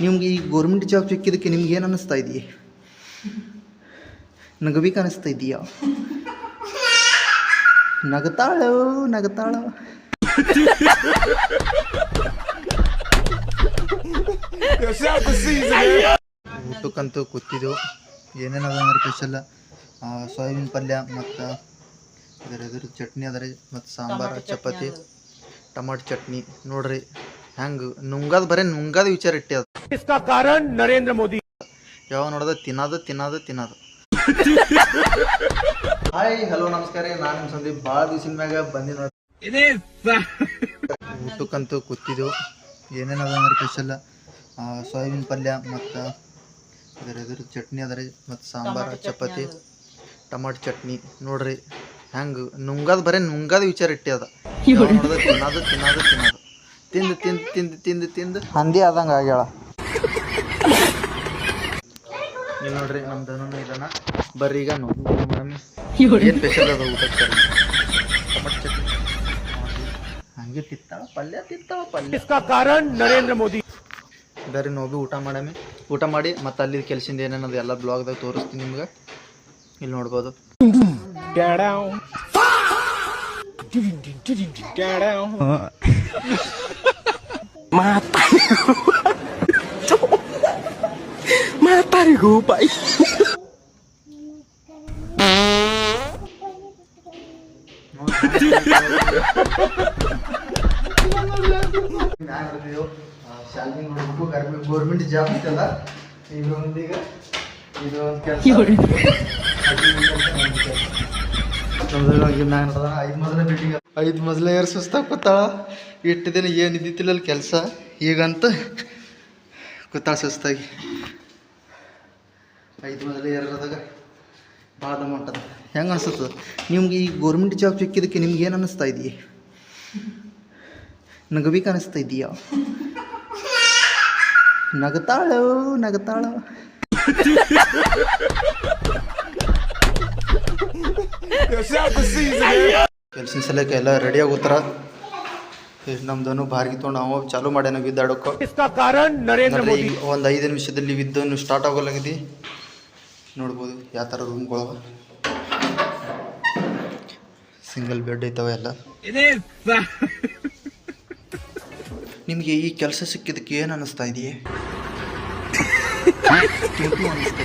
ನಿಮ್ಗೆ ಈ government job ಸಿಕ್ಕಿದ್ದಕ್ಕೆ ನಿಮ್ಗೆ ಏನು ಅನ್ನಿಸ್ತಾ ಇದೆಯೇ? ನಗಬೇಕು ಅನ್ನಿಸ್ತಾ ಇದೆಯಾ? ನಗತಾಳೋ ನಗತಾಳೋ. ಊಟಕ್ಕಂತೂ ಕೂತಿದ್ದೆವು. ಏನೇನದ ಅಂದ್ರೆ ಸ್ಪೆಷಲ್ ಸೋಯಾಬೀನ್ ಪಲ್ಯ ಮತ್ತು ಇದರ ಚಟ್ನಿ ಅದ ರೀ, ಮತ್ತು ಸಾಂಬಾರು, ಚಪಾತಿ, ಟಮಾಟೊ ಚಟ್ನಿ. ನೋಡ್ರಿ ಹೆಂಗೆ ನುಂಗದ ಬರೀ ನುಂಗದ ವಿಚಾರ ಇಟ್ಟೆ ಅದು. ಕಾರಣ ನರೇಂದ್ರ ಮೋದಿ. ಯಾವ ನೋಡೋದ ತಿನ್ನೋದು ತಿನ್ನೋದು ತಿನ್ನೋದು. ಹಾಯ್ ಹಲೋ ನಮಸ್ಕಾರ, ನಾನು ನಿಮ್ಮ ಸಂದೀಪ್. ಭಾಳ ದಿವಸಿನ ಮ್ಯಾಗ ಬಂದಿ ನೋಡಿ. ಊಟಕ್ಕಂತೂ ಕೂತಿದ್ದೆವು. ಏನೇನದ ಅಂದ್ರೆ ಸ್ಪೆಷಲ್ ಸೋಯಾಬೀನ್ ಪಲ್ಯ ಮತ್ತು ಇದರ ಚಟ್ನಿ ಅದ ರೀ, ಮತ್ತು ಸಾಂಬಾರು, ಚಪಾತಿ, ಟಮಾಟೊ ಚಟ್ನಿ. ನೋಡ್ರಿ ಹೆಂಗೆ ನುಂಗದ ಬರೀ ನುಂಗದ ವಿಚಾರ ಇಟ್ಟೆ ಅದು. ನೋಡೋದ ತಿನ್ನೋದು ತಿನ್ನೋದು ತಿನ್ನೋದು. ತಿಂದು ತಿಂದು ತಿಂದು ತಿಂದು ತಿಂದು ಹಂದಿ ಆದಂಗೆ ಆಗ್ಯಾಳ. ನೀವು ನೋಡ್ರಿ ನಮ್ಮ ಧನು ಇದನ್ನ ಬರ್ರಿ ಈಗ ನೋಡಿ ಮೇಡಮ್ ಏನು ಸ್ಪೆಷಲ್ ಅದ ಊಟಕ್ಕೆ. ಟಮಾಟೊ ಚಟ್ನಿ ಹಂಗೆ ತಿತ್ತಾಳ ಪಲ್ಯ, ತಿತ್ತಾಳ ಪಲ್ಯ. ಕಾರಣ ನರೇಂದ್ರ ಮೋದಿ. ಬರ್ರಿ ನೋವು ಊಟ ಮಾಡಮಿ. ಊಟ ಮಾಡಿ ಮತ್ತು ಅಲ್ಲಿ ಕೆಲಸದಿಂದ ಏನೇನದು ಎಲ್ಲ ಬ್ಲಾಗ್ದಾಗ ತೋರಿಸ್ತೀನಿ ನಿಮ್ಗೆ. ಇಲ್ಲಿ ನೋಡ್ಬೋದು. ಮಾತಾರಿಗೂ ಬಾಯ್. ಶಾಲೆ ನೋಡ್ಬೇಕು, ಗೌರ್ಮೆಂಟ್ ಜಾಬ್ ಇತ್ತಲ್ಲ, ಈಗ ಒಂದೀಗ ಇದು ಒಂದು ಕೆಲಸ 5 ಮೊದಲೇ ಏರ್ ಸುಸ್ತಾಗ ಕೂತಾಳ. ಇಟ್ಟು ದಿನ ಏನು ಇದ್ದಿತ್ತಿಲ್ಲ ಅಲ್ಲಿ ಕೆಲಸ, ಈಗಂತ ಕೂತಾಳ ಸುಸ್ತಾಗಿ. 5 ಮೊದಲೇ ಏರದಾಗ ಭಾಳ ದಮ್ಮಂಟದ. ಹೆಂಗೆ ಅನಿಸ್ತದ ನಿಮ್ಗೆ ಈ ಗೌರ್ಮೆಂಟ್ ಜಾಬ್ ಸಿಕ್ಕಿದ್ದಕ್ಕೆ ನಿಮ್ಗೆ ಏನು ಅನ್ನಿಸ್ತಾ ಇದೆಯೇ? ನಗಬೇಕು ಅನ್ನಿಸ್ತಾ ಇದೆಯಾ? ನಗತಾಳೋ ನಗತಾಳೋ. ಕೆಲ್ಸಿನ ಸಲಕ್ಕೆ ಎಲ್ಲ ರೆಡಿ ಆಗೋತಾರ. ನಮ್ದನು ಬಾರ್ಗಿ ತೊಗೊಂಡು ನಾವು ಚಾಲೂ ಮಾಡ್ಯಾನ ವಿದ್ದಾಡೋಕೆ. ಒಂದು 5 ನಿಮಿಷದಲ್ಲಿ ವಿದ್ದನ್ನು ಸ್ಟಾರ್ಟ್ ಆಗೋಲಾಗಿದೆ. ನೋಡ್ಬೋದು ಯಾವ ಥರ ರೂಮ್ಗಳವ, ಸಿಂಗಲ್ ಬೆಡ್ ಐತವ ಎಲ್ಲ. ನಿಮಗೆ ಈ ಕೆಲಸ ಸಿಕ್ಕಿದ್ದಕ್ಕೆ ಏನು ಅನ್ನಿಸ್ತಾ ಇದೆಯೇ? ಅನ್ನಿಸ್ತಾ